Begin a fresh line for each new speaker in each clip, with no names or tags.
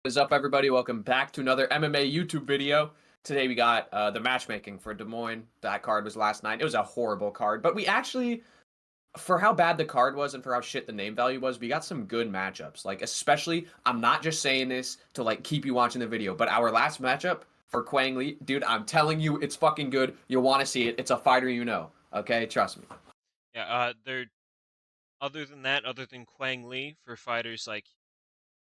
What is up, everybody? Welcome back to another MMA YouTube video. Today we got the matchmaking for Des Moines. That card was last night. It was a horrible card, but we actually, for how bad the card was and for how shit the name value was, we got some good matchups. Like, especially, I'm not just saying this to, like, keep you watching the video, but our last matchup for Quang Lee, dude, I'm telling you, it's fucking good. You'll want to see it. It's a fighter you know, okay? Trust me.
Yeah, they're other than that, other than Quang Lee, for fighters like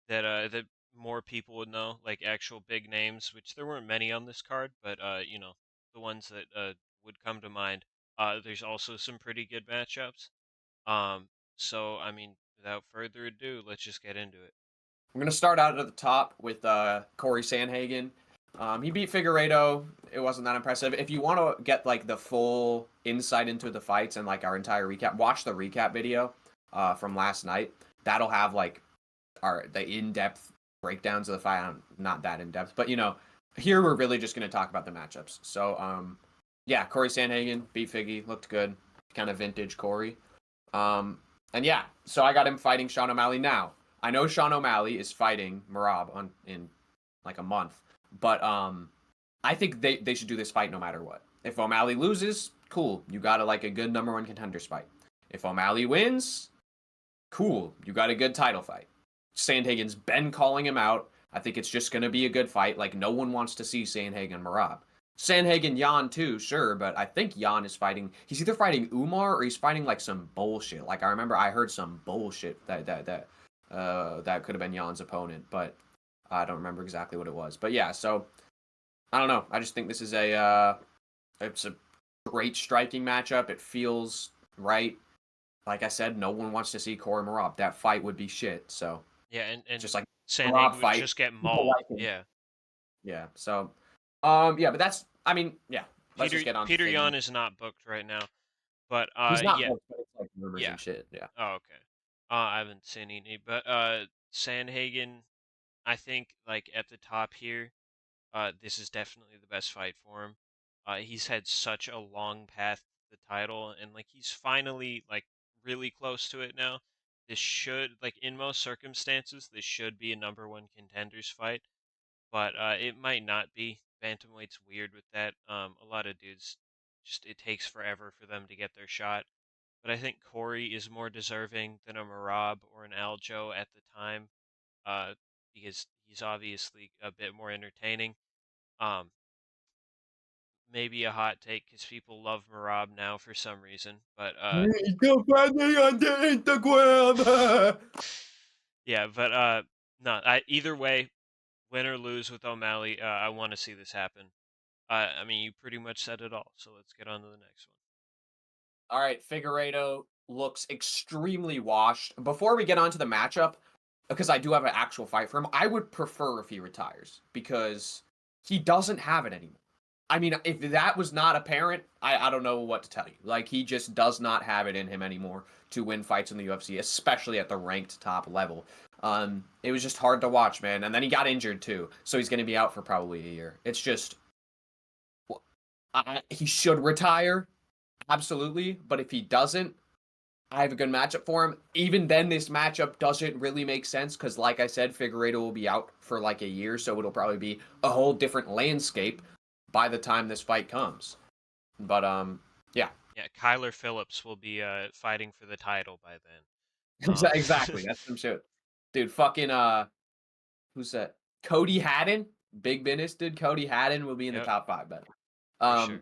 that more people would know, like actual big names, which there weren't many on this card, but the ones that would come to mind. There's also some pretty good matchups. So I mean, without further ado, let's just get into it.
I'm gonna start out at the top with Corey Sandhagen. He beat Figueiredo. It wasn't that impressive. If you want to get like the full insight into the fights and like our entire recap, watch the recap video from last night. That'll have like the in-depth breakdowns of the fight. Not that in-depth, but here we're really just gonna talk about the matchups. So yeah, Corey Sandhagen beat Figgy, looked good, kind of vintage Corey. And yeah, so I got him fighting Sean O'Malley now. I know Sean O'Malley is fighting Marab in like a month, but I think they should do this fight no matter what. If O'Malley loses, cool, you got a good number one contenders fight. If O'Malley wins, cool, you got a good title fight. Sandhagen's been calling him out. I think it's just gonna be a good fight. Like no one wants to see Sandhagen Marab. Sandhagen Jan too, sure, but I think Jan is fighting. He's either fighting Umar or he's fighting like some bullshit. Like I remember I heard some bullshit that could have been Jan's opponent, but I don't remember exactly what it was. But yeah, so I don't know. I just think this is it's a great striking matchup. It feels right. Like I said, no one wants to see Corey Marab. That fight would be shit. So
Yeah, and
just like Marab
Sandhagen would
fight,
just get
people
mauled.
like him.
Yeah,
Yeah. So yeah, but that's I mean, yeah. Let's just
Peter
get on to
Peter
Figgy.
Yan is not booked right now, but
He's not
yeah,
booked, but it's like rumors
yeah.
and shit. Yeah.
Oh, okay. I haven't seen any, but Sandhagen, I think like at the top here, this is definitely the best fight for him. He's had such a long path to the title, and like he's finally like really close to it now. This should like in most circumstances, this should be a number one contenders fight, but it might not be. Bantamweight's weird with that. A lot of dudes just it takes forever for them to get their shot. But I think Corey is more deserving than a Marab or an Aljo at the time, uh, because he's obviously a bit more entertaining. Um, Maybe a hot take because people love Marab now for some reason, but
You can find me on the Instagram.
yeah, but no, either way, win or lose with O'Malley, I want to see this happen. I mean, you pretty much said it all, so let's get on to the next one.
All right, Figueiredo looks extremely washed. Before we get on to the matchup, because I do have an actual fight for him, I would prefer if he retires because he doesn't have it anymore. I mean, if that was not apparent, I don't know what to tell you. Like, he just does not have it in him anymore to win fights in the UFC, especially at the ranked top level. It was just hard to watch, man. And then he got injured too, so he's going to be out for probably a year. It's just, he should retire, absolutely. But if he doesn't, I have a good matchup for him. Even then, this matchup doesn't really make sense because, like I said, Figueiredo will be out for like a year, so it'll probably be a whole different landscape by the time this fight comes. But yeah,
Yeah, Kyler Phillips will be fighting for the title by then.
exactly. That's some shit, dude. Fucking who's that? Cody Haddon, Big Business dude. Cody Haddon will be in the
Yep,
top five, bet.
for sure.
Um,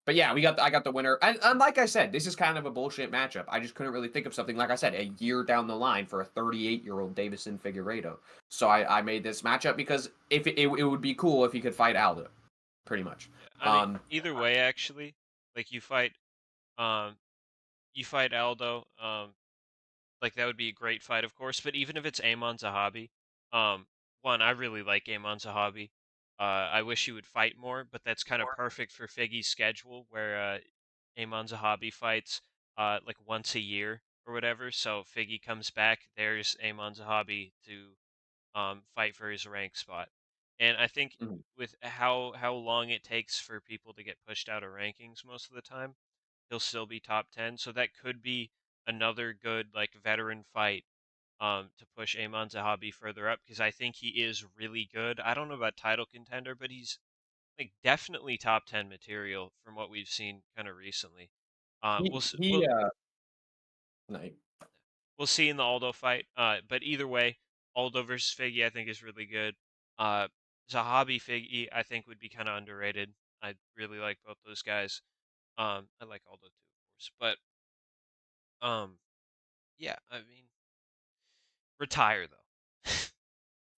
But yeah, I got the winner. And like I said, this is kind of a bullshit matchup. I just couldn't really think of something, like I said, a year down the line for a 38-year-old Davison Figueiredo. So I made this matchup because if it would be cool if he could fight Aldo, pretty much.
Yeah, I mean,
Um,
either way, actually, like um, you fight Aldo, like that would be a great fight, of course. But even if it's Amon Zahabi, um, one, I really like Amon Zahabi. I wish he would fight more, but that's kind of perfect for Figgy's schedule, where Amon Zahabi fights like once a year or whatever. So Figgy comes back, there's Amon Zahabi to fight for his rank spot. And I think
mhm.
with how long it takes for people to get pushed out of rankings most of the time, he'll still be top 10. So that could be another good like veteran fight to push Amon Zahabi further up because I think he is really good. I don't know about title contender, but he's like definitely top 10 material from what we've seen kind of recently.
He
We'll s-
he
we'll
no,
we'll see in the Aldo fight. But either way, Aldo versus Figgy I think is really good. Uh, Zahabi Figgy I think would be kind of underrated. I really like both those guys. I like Aldo too, of course, but yeah, I mean, retire though.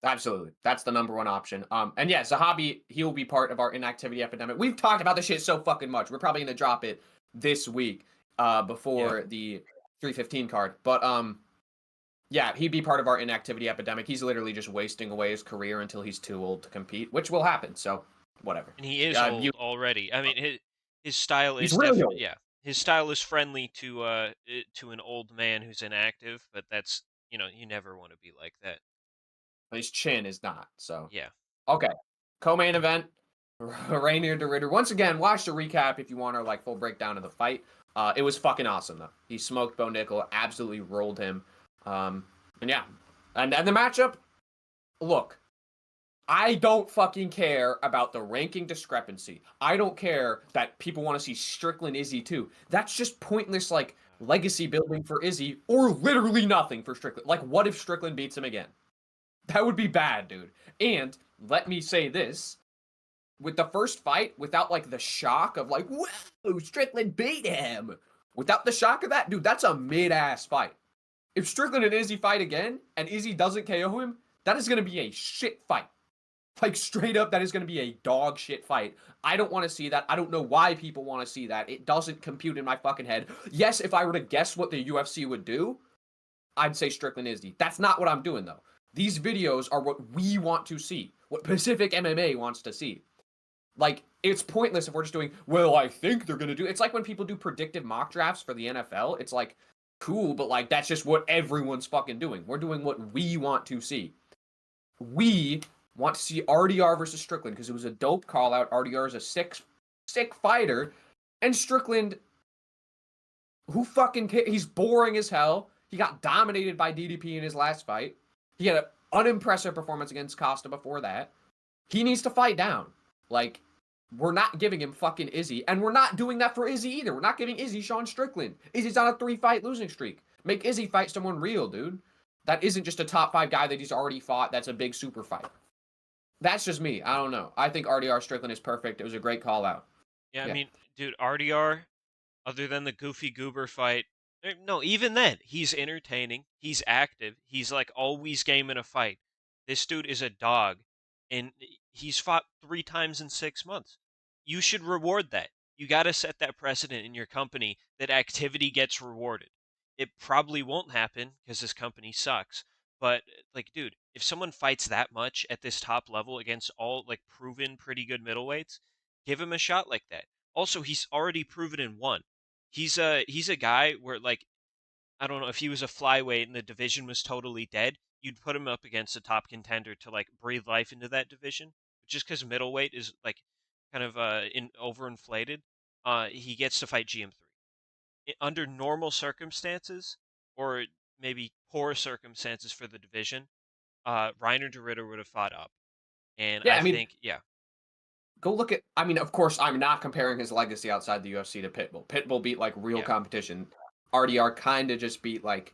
absolutely. That's the number one option. And yeah, Zahabi, he'll be part of our inactivity epidemic. We've talked about this shit so fucking much. We're probably gonna drop it this week,
Yeah,
before the 315 card. But yeah, he'd be part of our inactivity epidemic. He's literally just wasting away his career until he's too old to compete, which will happen. So whatever.
and he is
You
old already. I mean, his style
he's
is
really old.
yeah, his style is friendly to an old man who's inactive, but that's you never want to be like that.
His chin is not. So
Yeah.
okay. Co-main event. Rainier de Ritter. Once again, watch the recap if you want our like full breakdown of the fight. It was fucking awesome though. He smoked Bo Nickel, absolutely rolled him. And yeah. And the matchup, look, I don't fucking care about the ranking discrepancy. I don't care that people want to see Strickland Izzy too. That's just pointless like legacy building for Izzy or literally nothing for Strickland. Like what if Strickland beats him again? That would be bad, dude. And let me say this, with the first fight, without like the shock of like, whoa, Strickland beat him. Without the shock of that, dude, that's a mid-ass fight. If Strickland and Izzy fight again and Izzy doesn't KO him, that is going to be a shit fight. Like straight up, that is going to be a dog shit fight. I don't want to see that. I don't know why people want to see that. It doesn't compute in my fucking head. Yes, if I were to guess what the UFC would do, I'd say Strickland Izzy. That's not what I'm doing though. These videos are what we want to see, what Pacific MMA wants to see. Like, it's pointless if we're just doing, well, I think they're going to do. It's like when people do predictive mock drafts for the NFL. It's like, cool, but like, that's just what everyone's fucking doing. We're doing what we want to see. We want to see RDR versus Strickland because it was a dope call out. RDR is a sick fighter. And Strickland, who fucking he's boring as hell. He got dominated by DDP in his last fight. He had an unimpressive performance against Costa before that. He needs to fight down. Like, we're not giving him fucking Izzy, and we're not doing that for Izzy either. We're not giving Izzy Sean Strickland. Izzy's on a 3-fight losing streak. Make Izzy fight someone real, dude. That isn't just a top 5 guy that he's already fought. That's a big super fight. That's just me. I don't know. I think RDR Strickland is perfect. It was a great call out.
Yeah, I
Yeah.
mean, dude, RDR, other than the Goofy Goober fight, no, even then, he's entertaining. He's active. He's like always game in a fight. This dude is a dog, and he's fought 3 times in 6 months. You should reward that. You got to set that precedent in your company that activity gets rewarded. It probably won't happen because this company sucks. But like, dude, if someone fights that much at this top level against all like proven pretty good middleweights, give him a shot like that. Also, he's already proven in one. He's a guy where like I don't know if he was a flyweight and the division was totally dead, you'd put him up against a top contender to like breathe life into that division. But just because middleweight is like kind of in overinflated, he gets to fight GM3 under normal circumstances or maybe poor circumstances for the division. Reiner de Ritter would have fought up, and
Yeah,
I
I mean,
think yeah,
go look at. I mean, of course, I'm not comparing his legacy outside the UFC to Pitbull. Pitbull beat like real
yeah,
competition. RDR kind of just beat like,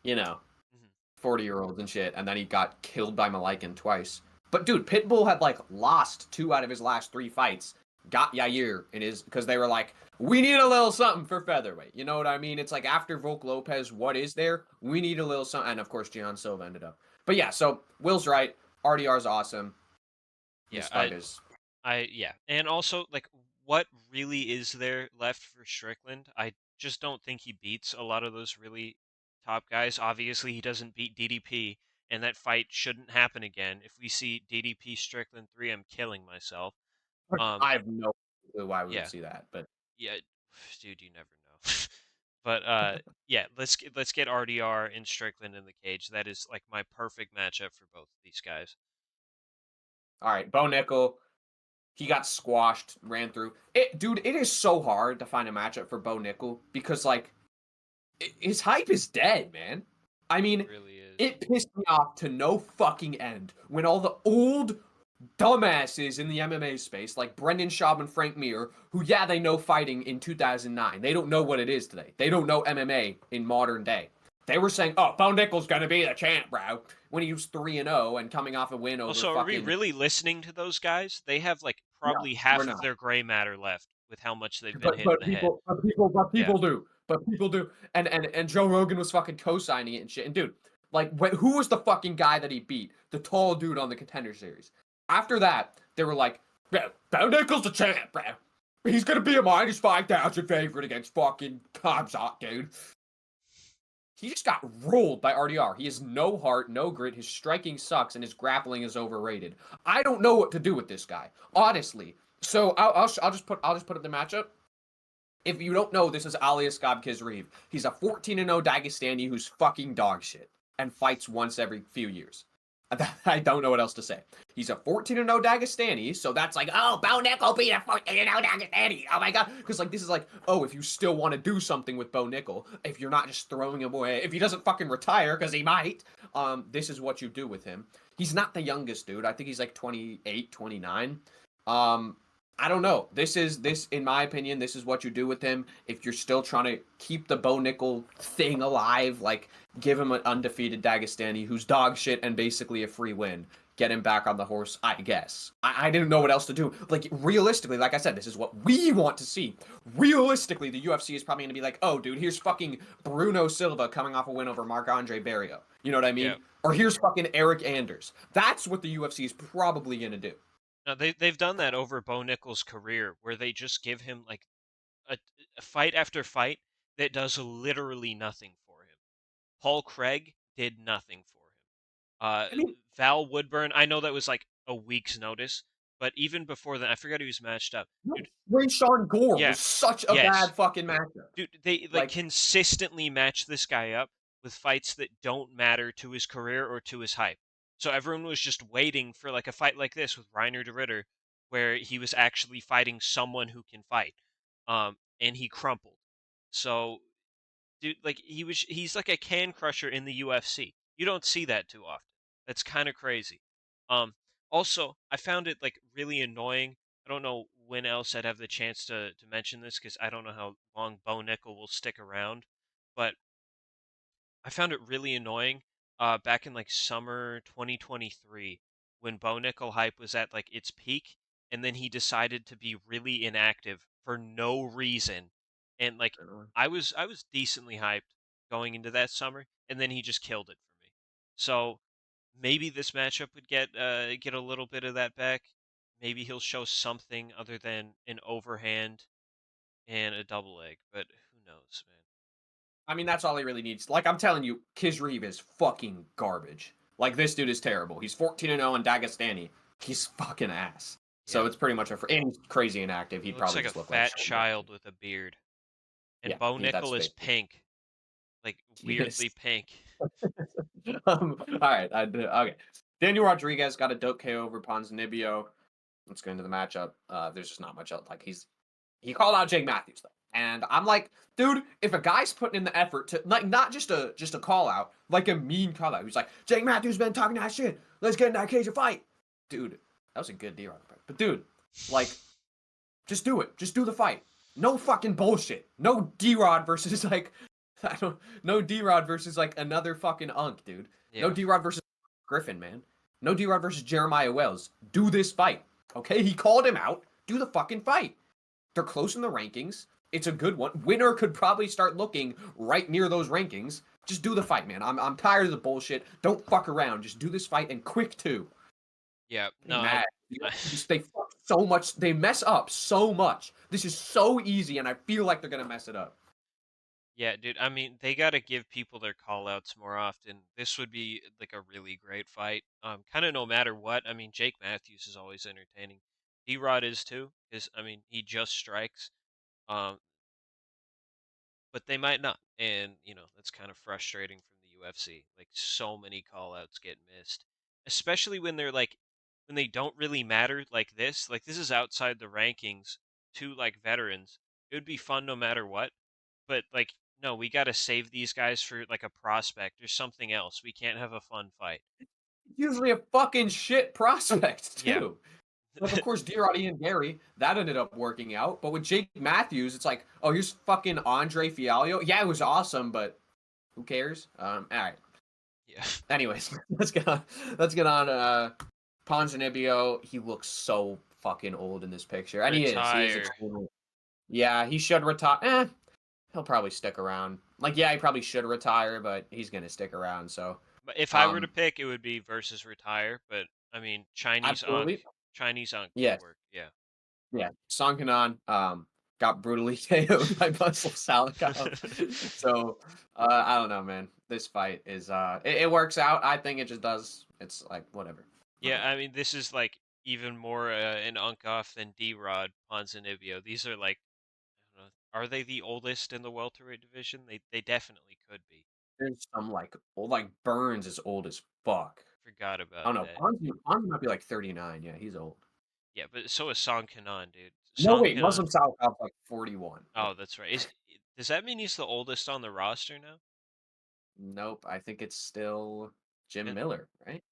you know,
mhm.
40-year-olds and shit, and then he got killed by Malaikin twice. But dude, Pitbull had like lost 2 out of his last 3 fights. Got Yair in his because they were like, we need a little something for featherweight. You know what I mean? It's like after Volk Lopez, what is there? We need a little something. And of course, Gian Silva ended up. But yeah, so Will's right. RDR's awesome.
Yeah,
This fight is.
yeah, and also like what really is there left for Strickland? I just don't think he beats a lot of those really top guys. Obviously, he doesn't beat DDP, and that fight shouldn't happen again. If we see DDP Strickland 3, I'm killing myself. Um,
I have no clue why we would
yeah,
see that, but
yeah, dude, you never know. But yeah, let's get RDR and Strickland in the cage. That is like my perfect matchup for both of these guys.
all right, Bo Nickel. He got squashed, ran through. Dude, it is so hard to find a matchup for Bo Nickel because like his hype is dead, man. I mean,
Really is.
it pissed me off to no fucking end when all the old dumbasses in the MMA space, like Brendan Schaub and Frank Mir, who, yeah, they know fighting in 2009. They don't know what it is today. They don't know MMA in modern day. They were saying, oh, Bo Nickel's gonna be the champ, bro, when he was 3-0 and coming off a win over
Also, are we
fucking.
really listening to those guys? They have like
No,
probably
we're
half of
not.
their gray matter left with how much they've been
But
hit in
but
the head.
people but people but
Yeah.
people do. But people do. And Joe Rogan was fucking co-signing it and shit. And dude, like who was the fucking guy that he beat? The tall dude on the Contender Series. After that, they were like, bro, Bo Nickel's the champ, bro. He's gonna be a -5,000 favorite against fucking Khamzat, dude. He just got rolled by RDR. He has no heart, no grit. His striking sucks, and his grappling is overrated. I don't know what to do with this guy, honestly. So I'll just put up the matchup. If you don't know, this is Aliaskhab Khizriev. He's a 14-0 Dagestani who's fucking dog shit and fights once every few years. I don't know what else to say. He's a 14-0 Dagestani, so that's like, oh, Bo Nickel beat a 14-0 Dagestani. Oh my god. Because like this is like, oh, if you still want to do something with Bo Nickel, if you're not just throwing him away, if he doesn't fucking retire, because he might, this is what you do with him. He's not the youngest dude. I think he's like 28, 29. I don't know. This in my opinion, this is what you do with him. If you're still trying to keep the Bo Nickel thing alive, like give him an undefeated Dagestani who's dog shit and basically a free win. Get him back on the horse, I guess. I didn't know what else to do. Like, realistically, like I said, this is what we want to see. Realistically, the UFC is probably going to be like, oh, dude, here's fucking Bruno Silva coming off a win over Marc-Andre Barrio. You know what I mean?
Yeah.
Or here's fucking Eric Anders. That's what the UFC is probably going to do.
No, they've done that over Bo Nickel's career, where they just give him like a, a fight after fight that does literally nothing for him. Paul Craig did nothing for him.
I mean,
Val Woodburn, I know that was like a week's notice, but even before that, I forgot he was matched up. Dude,
Sean Gore
yeah,
was such a
yes,
bad fucking matchup.
dude, they like
Like,
consistently match this guy up with fights that don't matter to his career or to his hype. So everyone was just waiting for like a fight like this with Reiner de Ritter, where he was actually fighting someone who can fight, and he crumpled. So, dude, like he's like a can crusher in the UFC. You don't see that too often. That's kind of crazy. Um, Also, I found it like really annoying. I don't know when else I'd have the chance to mention this because I don't know how long Bo Nickel will stick around, but I found it really annoying back in like summer 2023 when Bo Nickel hype was at like its peak, and then he decided to be really inactive for no reason, and like I was decently hyped going into that summer, and then he just killed it for me. So maybe this matchup would get a little bit of that back. Maybe he'll show something other than an overhand and a double leg, but who knows, man.
I mean, that's all he really needs. Like I'm telling you, Kizreev is fucking garbage. Like this dude is terrible. He's 14-0 in Dagestani. He's fucking ass. So
Yeah.
it's pretty much and he's crazy inactive.
He
He'd
looks
probably
like a
just look like
fat
Sean Moore.
child with a beard. And
Yeah,
Bo
that's
Nickel is
basically.
pink. Like
He is.
weirdly pink.
All right. Okay. Daniel Rodriguez got a dope KO over Ponzinibbio. Let's go into the matchup. There's just not much else. Like he called out Jake Matthews though, and I'm like, dude, if a guy's putting in the effort to like not just a call out, like a mean call out, he's like, Jake Matthews been talking that shit. Let's get in that cage and fight, dude. That was a good D-Rod fight, but dude, like, just do it. Just do the fight. No fucking bullshit. No D-Rod versus like, I don't. No D-Rod versus like another fucking unk, dude. No
Yeah.
D-Rod versus Griffin, man. No D-Rod versus Jeremiah Wells. Do this fight. Okay, he called him out. Do the fucking fight. They're close in the rankings. It's a good one. Winner could probably start looking right near those rankings. Just do the fight, man. I'm tired of the bullshit. Don't fuck around. Just do this fight and quick too.
Yeah.
They
No,
mad. They fuck so much. They mess up so much. This is so easy, and I feel like they're gonna mess it up.
yeah, dude. I mean, they got to give people their call outs more often. This would be like a really great fight. Kind of no matter what. I mean, Jake Matthews is always entertaining. D-Rod is too, because I mean, he just strikes. Um, but they might not. And, that's kind of frustrating from the UFC. Like so many call outs get missed. Especially when they're like when they don't really matter like this. Like this is outside the rankings to like veterans. It would be fun no matter what. But like no, we gotta save these guys for like a prospect or something else. We can't have a fun fight.
Usually a fucking shit prospect
Yeah.
too. Like, of course, Dear Ian Gary, that ended up working out. But with Jake Matthews, it's like, oh, here's fucking Andre Fialho. Yeah, it was awesome, but who cares? All right.
Yeah.
Anyways, let's get on. Ponzinibbio, he looks so fucking old in this picture, and he is. He is
Retire.
extremely. Yeah, he should retire. He'll probably stick around. Like, yeah, he probably should retire, but he's gonna stick around. So,
But if I were to
um,
pick, it would be versus retire. But I mean,
absolutely,
Chinese Unk would
yes.
work. Yeah.
Yeah, Song Kanan got brutally KO'd by Muscle Salikov. So I don't know, man. This fight is it works out. I think it just does. It's like whatever.
Yeah, I mean, this is like even more an Unk off than D-Rod Ponzinibbio. These are like, I don't know, are they the oldest in the welterweight division? They definitely could be.
There's some like old, like Burns is old as fuck.
Forgot
I
about
don't know.
that.
Ponzi might be like 39. Yeah, he's old.
Yeah, but so is Song Kanan, dude.
No,
Song
wait,
Kanan.
Muslim Salikov's like 41.
Oh, that's right. Does that mean he's the oldest on the roster now?
Nope, I think it's still Jim
And
Miller, right?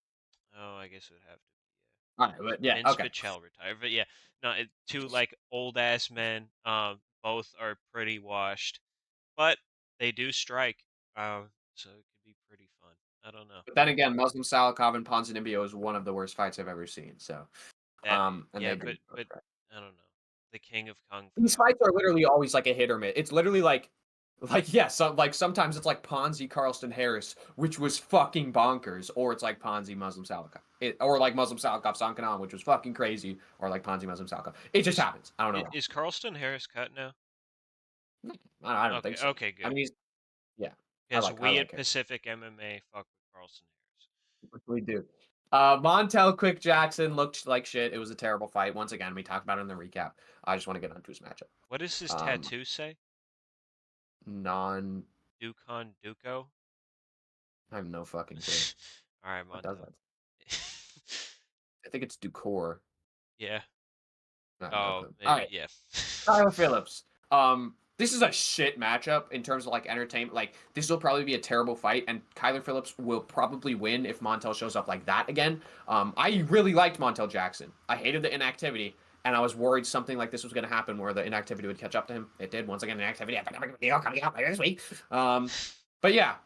oh, I guess it would have to be.
All right, but yeah,
Vince
okay.
Pichel retired, but yeah, no, two like old ass men. Both are pretty washed, but they do strike. So it could be pretty fun. I don't know.
But then again, Muslim Salikov and Ponzinibbio is one of the worst fights I've ever seen. So,
That
and
yeah,
they did.
but I don't know. The king of kung
These
fu.
fights are literally always like a hit or miss. It's literally like yeah, so like sometimes it's like Ponzi Carlston Harris, which was fucking bonkers, or it's like Ponzi Muslim Salikov, or like Muslim Salikov Sankanan, which was fucking crazy, or like Ponzi Muslim Salikov. It just
Is
happens. I don't know.
is Carlston Harris cut now?
I don't
Okay,
think so.
okay,
I
good.
mean, he's yeah.
Because
I
we
like
at
him.
Pacific MMA fuck with Carlston Harris.
We do. Montel Quick Jackson looked like shit. It was a terrible fight. Once again, we talked about it in the recap. I just want to get onto his matchup.
What does his
Um,
tattoo say?
non.
Dukon Duko?
I have no fucking clue.
All right,
What does
Montel.
that? I think it's Ducor.
Yeah.
I have no
Oh,
clue. All
maybe.
right,
Yeah.
Tyler Phillips. This is a shit matchup in terms of like entertainment. Like this will probably be a terrible fight, and Kyler Phillips will probably win if Montel shows up like that again. I really liked Montel Jackson. I hated the inactivity, and I was worried something like this was going to happen where the inactivity would catch up to him. It did. Once again, inactivity. Coming out later this week. But yeah,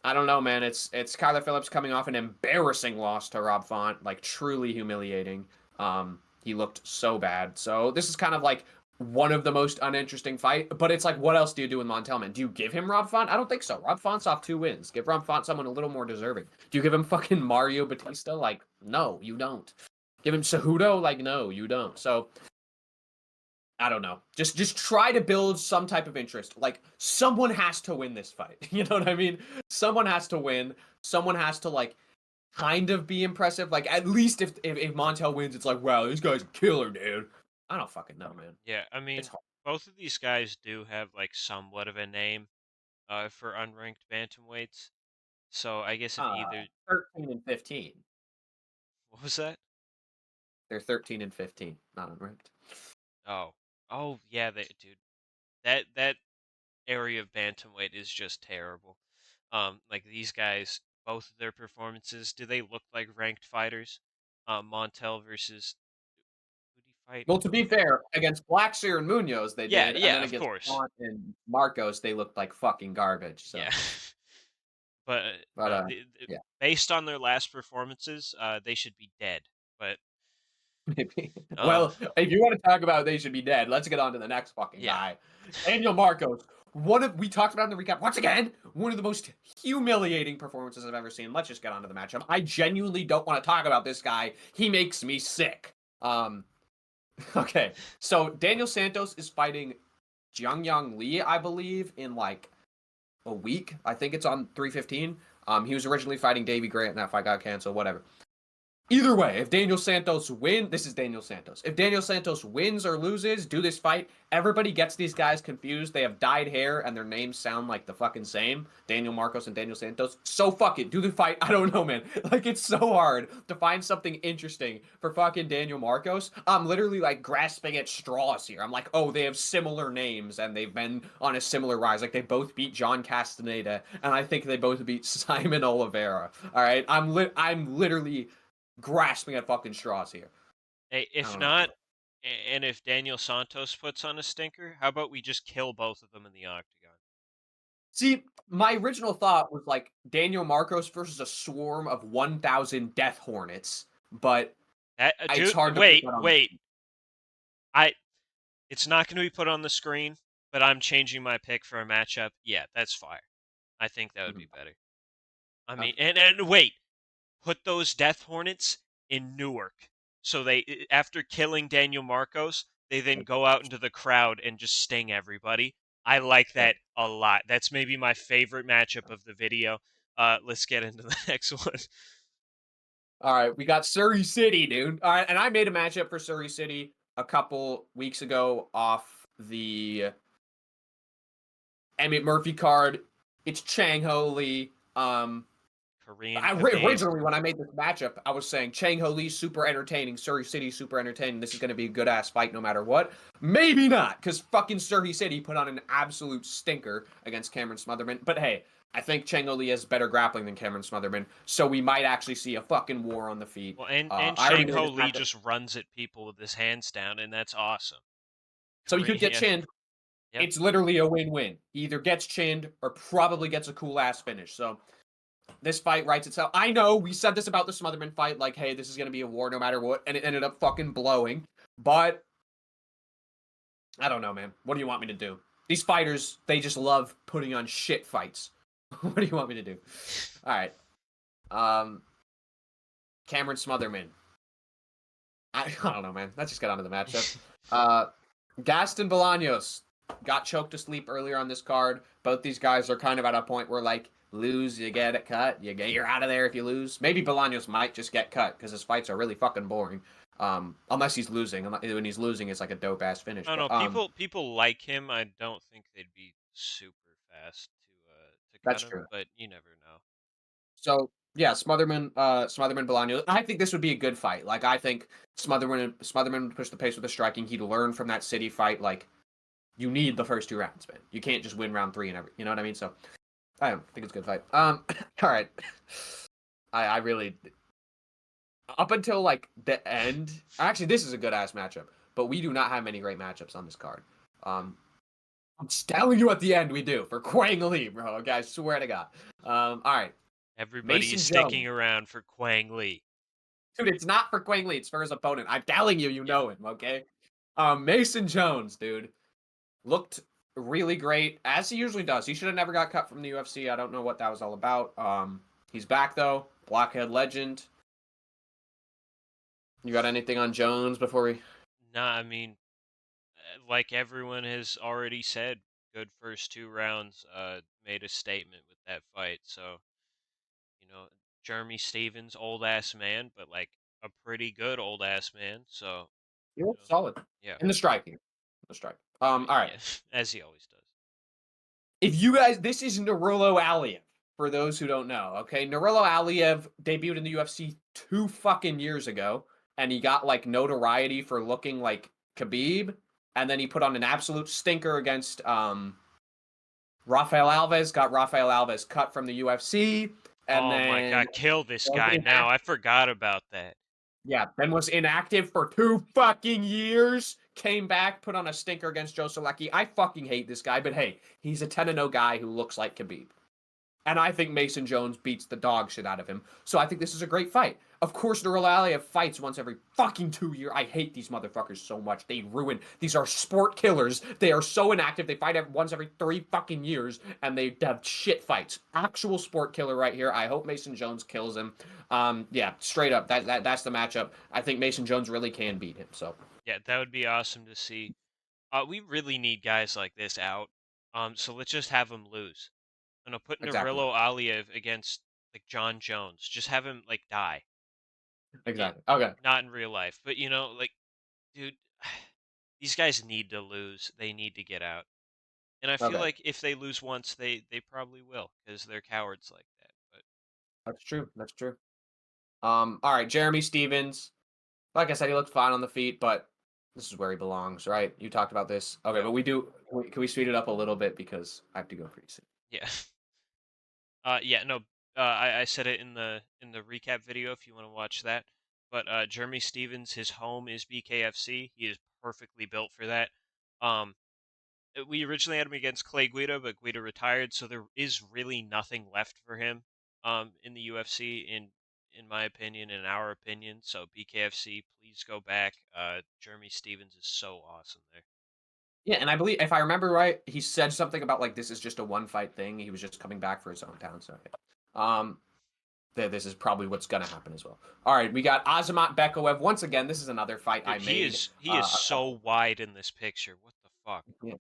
I don't know, man. It's Kyler Phillips coming off an embarrassing loss to Rob Font, like truly humiliating. He looked so bad. So this is kind of like one of the most uninteresting fight. But it's like, what else do you do with Montelman? Do you give him Rob Font? I don't think so. Rob Font's off 2 wins. Give Rob Font someone a little more deserving. Do you give him fucking Mario Batista? Like, no, you don't. Give him Cejudo? Like, no, you don't. So I don't know. Just try to build some type of interest. Like someone has to win this fight. You know what I mean? Someone has to win. Someone has to like kind of be impressive. Like at least if Montel wins, it's like, wow, this guy's a killer, dude. I don't fucking know, man.
Yeah, I
It's
mean,
hard.
both of these guys do have like somewhat of a name for unranked bantamweights. So I guess if
Uh,
either
13 and 15.
what was that?
They're 13 and 15, not unranked.
Oh, oh yeah, dude, that area of bantamweight is just terrible. Like these guys, both of their performances, do they look like ranked fighters? Montel versus who did he fight?
Well, to be fair, against Blackshear and Munoz, they
Yeah,
did, and
yeah,
then
of
against
course.
Font and Marcos, they looked like fucking garbage. So,
Yeah. But
but
no,
yeah.
based on their last performances, they should be dead. But
Maybe.
um,
Well, if you want to talk about they should be dead, let's get on to the next fucking
yeah,
guy. Daniel Marcos. We talked about in the recap, once again, one of the most humiliating performances I've ever seen. Let's just get on to the matchup. I genuinely don't want to talk about this guy. He makes me sick. Okay. So Daniel Santos is fighting Jiang Yang Lee, I believe, in like a week. I think it's on 315. He was originally fighting Davey Grant and that fight got canceled, whatever. Either way, if Daniel Santos this is Daniel Santos. If Daniel Santos wins or loses, do this fight. Everybody gets these guys confused. They have dyed hair and their names sound like the fucking same. Daniel Marcos and Daniel Santos. So fuck it. Do the fight. I don't know, man. Like, it's so hard to find something interesting for fucking Daniel Marcos. I'm literally like grasping at straws here. I'm like, oh, they have similar names and they've been on a similar rise. Like, they both beat John Castaneda and I think they both beat Simon Oliveira. All right. I'm literally grasping at fucking straws here.
Hey,
I
if
don't know.
not, and if Daniel Santos puts on a stinker, how about we just kill both of them in the octagon?
See, my original thought was like Daniel Marcos versus a swarm of 1,000 Death Hornets, but it's
Dude,
hard to put
wait,
that on.
wait. I It's not going to be put on the screen, but I'm changing my pick for a matchup. Yeah, that's fire. I think that would
Mhm.
be better. I mean,
Okay.
and wait, put those Death Hornets in Newark. So after killing Daniel Marcos, they then go out into the crowd and just sting everybody. I like
Sure.
that a lot. That's maybe my favorite matchup of the video. Let's get into the next one.
All right, we got Surrey City, dude. All right, and I made a matchup for Surrey City a couple weeks ago off the Emmett Murphy card. It's Chang Ho Lee.
Korean Khabib.
Originally, when I made this matchup, I was saying Chang Ho Lee super entertaining, Surrey City super entertaining. This is going to be a good ass fight no matter what. Maybe not, because fucking Surrey City put on an absolute stinker against Cameron Smotherman. But hey, I think Chang Ho Lee has better grappling than Cameron Smotherman, so we might actually see a fucking war on the feet.
Well, and
I already
Shang
made
Ho
this
Lee
matchup,
just runs at people with his hands down, and that's awesome.
so he could get
Korea.
chinned.
Yep.
It's literally a win-win. He either gets chinned or probably gets a cool ass finish. So this fight writes itself. I know we said this about the Smotherman fight, like, hey, this is gonna be a war no matter what, and it ended up fucking blowing. But I don't know, man. What do you want me to do? These fighters, they just love putting on shit fights. What do you want me to do? All right. Um, Cameron Smotherman. I don't know, man. Let's just get on to the matchup. Uh, Gaston Bolaños got choked to sleep earlier on this card. Both these guys are kind of at a point where, like, lose, you get it cut. You're out of there if you lose. Maybe Bolaños might just get cut because his fights are really fucking boring. Unless he's losing. When he's losing, it's like a dope ass finish.
I don't
But
know. People like him. I don't think they'd be super fast to cut
that's
him,
true.
but you never know.
So yeah, Smotherman Bolaños. I think this would be a good fight. Like, I think Smotherman would push the pace with the striking. He'd learn from that City fight. Like, you need the first two rounds, man. You can't just win round three and every. You know what I mean? So I don't think it's a good fight. All right. I really up until like the end. Actually, this is a good ass matchup, but we do not have many great matchups on this card. I'm just telling you at the end we do for Quang Lee, bro. Guys, swear to God. All right,
Everybody is
Mason Jones.
sticking around for Quang Lee.
Dude, it's not for Quang Lee. It's for his opponent. I'm telling you, you
Yeah.
know him, okay? Mason Jones, dude, looked really great, as he usually does. He should have never got cut from the UFC. I don't know what that was all about. He's back, though. Blockhead legend. You got anything on Jones before we...
Nah, I mean, like everyone has already said, good first two rounds. Made a statement with that fight. So you know, Jeremy Stevens, old ass man, but like a pretty good old ass man. So
You
you
look
know,
solid.
yeah,
In the striking. The strike. All right.
yeah, as he always does.
If you guys, this is Nurullo Aliev, for those who don't know, okay? Nurullo Aliev debuted in the UFC 2 fucking years ago, and he got like notoriety for looking like Khabib, and then he put on an absolute stinker against Rafael Alves, got Rafael Alves cut from the UFC, and
Oh my
then
god, kill this
was
guy now.
inactive.
I forgot about that.
Yeah, then was inactive for 2 fucking years. Came back, put on a stinker against Joe Solecki. I fucking hate this guy, but hey, he's a 10-0 guy who looks like Khabib. And I think Mason Jones beats the dog shit out of him. So I think this is a great fight. Of course, Nurul Aliev fights once every fucking 2 years. I hate these motherfuckers so much. They ruin. These are sport killers. They are so inactive. They fight once every 3 fucking years, and they have shit fights. Actual sport killer right here. I hope Mason Jones kills him. Yeah, straight up. That's the matchup. I think Mason Jones really can beat him. So
Yeah, that would be awesome to see. We really need guys like this out. So let's just have him lose. And I'll put
exactly.
Narillo Aliev against like John Jones. Just have him like die.
Exactly. Okay.
not in real life. But like, dude, these guys need to lose. They need to get out. And I feel
Okay.
like if they lose once, they probably will because they're cowards like that. But
That's true. That's true. All right, Jeremy Stevens. Like I said, he looked fine on the feet, but this is where he belongs, right? You talked about this. Okay,
yep,
but can we speed it up a little bit because I have to go pretty soon.
yeah, yeah. No, I said it in the recap video if you want to watch that. But Jeremy Stevens, his home is BKFC. He is perfectly built for that. Um, we originally had him against Clay Guida, but Guida retired, so there is really nothing left for him in the UFC in my opinion, in our opinion. So BKFC, please go back. Jeremy Stevens is so awesome there.
Yeah, and I believe if I remember right, he said something about like this is just a one fight thing. He was just coming back for his hometown. So, yeah. This is probably what's gonna happen as well. All right, we got Azamat Bekayev. Once again, this is another fight I
Dude, he
made.
is he is so wide in this picture. What the fuck?
Yeah.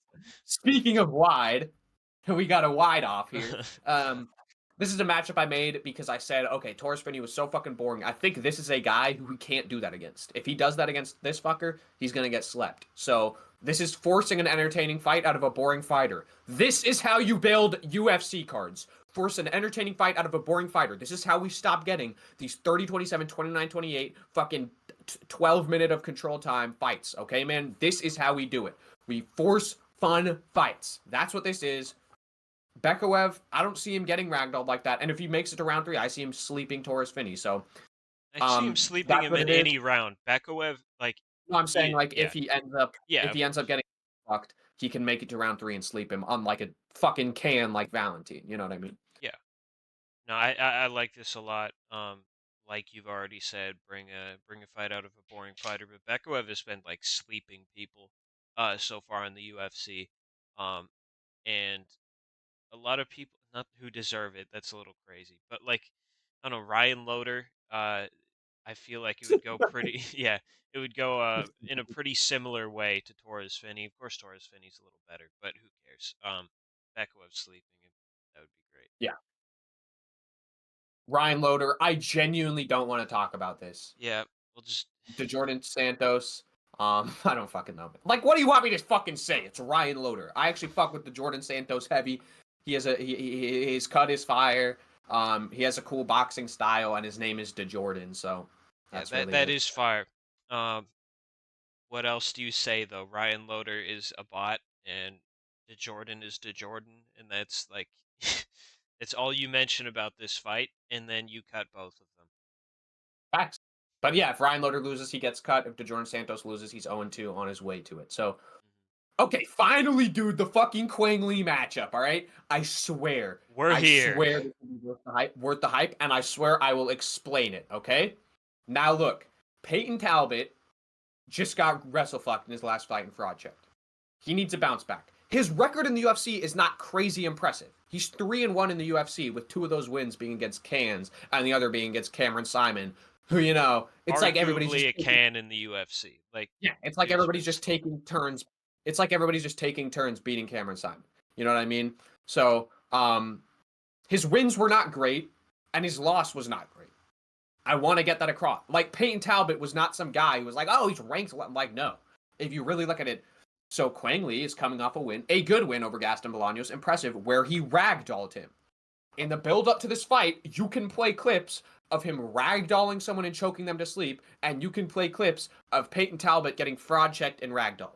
Speaking of wide, we got a wide off here. Um, this is a matchup I made because I said, okay, Taurus Finney was so fucking boring. I think this is a guy who we can't do that against. If he does that against this fucker, he's gonna get slept. So this is forcing an entertaining fight out of a boring fighter. This is how you build UFC cards. Force an entertaining fight out of a boring fighter. This is how we stop getting these 30-27, 29-28 fucking 12 minute of control time fights. Okay, man? This is how we do it. We force fun fights. That's what this is. Bekayev, I don't see him getting ragdolled like that. And if he makes it to round 3, I see him sleeping Taurus Finney. So,
I see him sleeping
that's
him
what
in
it is.
any round. Bekayev, like
No, I'm saying
he,
like
yeah, yeah,
if
of
he ends up
course.
getting fucked, he can make it to round 3 and sleep him unlike a fucking can like Valentine. You know what I mean?
Yeah. No, I like this a lot. Like you've already said, bring a fight out of a boring fighter. But Bekayev has been like sleeping people, so far in the UFC, um, and a lot of people not who deserve it. That's a little crazy, but like I don't know, Ryan Loader. I feel like it would go pretty. Yeah, it would go in a pretty similar way to Torres Finney. Of course, Torres Finney's a little better, but who cares? Bekayev sleeping him. That would be great.
Yeah. Ryan Loader, I genuinely don't want to talk about this.
Yeah, we'll just
To Jordan Santos. I don't fucking know. Like, what do you want me to fucking say? It's Ryan Loader. I actually fuck with the Jordan Santos heavy. He has his cut is fire. He has a cool boxing style, and his name is DeJordan. So
yeah,
that's
that
really
that
it.
is fire. Um, what else do you say though? Ryan Loader is a bot, and DeJordan is DeJordan, and that's like, it's all you mention about this fight, and then you cut both of them.
Facts. But yeah, if Ryan Loader loses, he gets cut. If DeJordan Santos loses, he's 0-2 on his way to it. So
Mhm.
okay, finally, dude, the fucking Quang Lee matchup. All right,
We're
I
here.
swear this is worth the hype, and I swear I will explain it. Okay. Now look, Peyton Talbot just got wrestle fucked in his last fight and fraud checked. He needs a bounce back. His record in the UFC is not crazy impressive. He's 3-1 in the UFC, with 2 of those wins being against Cans and the other being against Cameron Simon, who it's like everybody's
Arguably
just
a can in the UFC. Like,
yeah, it's like
dude's
everybody's
been
just
smoking.
taking turns. It's like everybody's just taking turns beating Cameron Simon. You know what I mean? So, his wins were not great, and his loss was not great. I want to get that across. Like Peyton Talbot was not some guy who was like, oh, he's ranked. I'm like, no. If you really look at it, so Quang Lee is coming off a good win over Gaston Bolaños, impressive, where he ragdolled him. In the build up to this fight, you can play clips of him ragdolling someone and choking them to sleep, and you can play clips of Peyton Talbot getting fraud checked and ragdolled.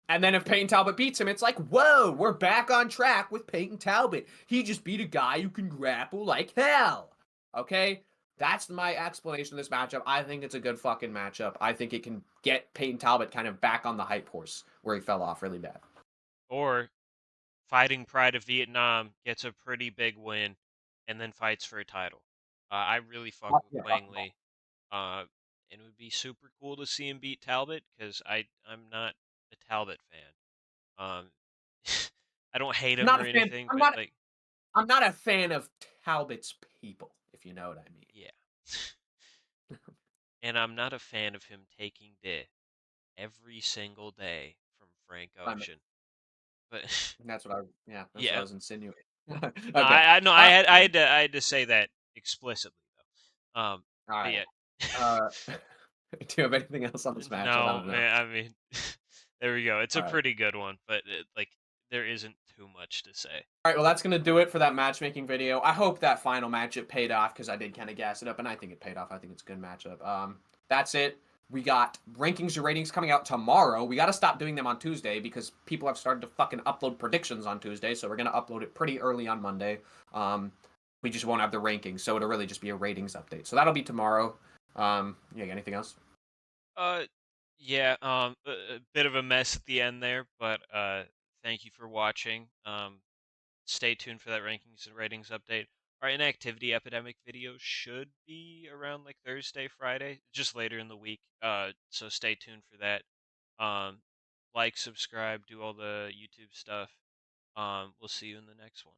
And then if Peyton Talbot beats him, it's like, whoa, we're back on track with Peyton Talbot. He just beat a guy who can grapple like hell. Okay? That's my explanation of this matchup. I think it's a good fucking matchup. I think it can get Peyton Talbot kind of back on the hype horse where he fell off really bad.
Or Fighting Pride of Vietnam gets a pretty big win, and then fights for a title. I really fuck with
Yeah.
Quang Lee. And it would be super cool to see him beat Talbot because I'm not a Talbot fan. Um, I don't hate
I'm
him
not
or
a fan.
anything, but like,
I'm not a fan of Talbot's people, if you know what I mean.
yeah. And I'm not a fan of him taking dick every single day from Frank
I mean,
Ocean. But
that's what I
yeah,
was insinuating.
no,
Okay.
I no, I had to say that explicitly though.
All
But
right.
yeah.
Uh, do you have anything else on this matchup? I
No,
don't know.
man. I mean, there we go. It's
All
a
right.
pretty good one, but like there isn't too much to say.
All right, well, that's going to do it for that matchmaking video. I hope that final matchup paid off because I did kind of gas it up, and I think it paid off. I think it's a good matchup. That's it. We got rankings or ratings coming out tomorrow. We got to stop doing them on Tuesday because people have started to fucking upload predictions on Tuesday, so we're going to upload it pretty early on Monday. We just won't have the rankings, so it'll really just be a ratings update. So that'll be tomorrow. Yeah, anything else?
Uh, yeah. A bit of a mess at the end there, but thank you for watching. Stay tuned for that rankings and ratings update. Our inactivity epidemic video should be around like Thursday, Friday, just later in the week. So stay tuned for that. Um, like, subscribe, do all the YouTube stuff. We'll see you in the next one.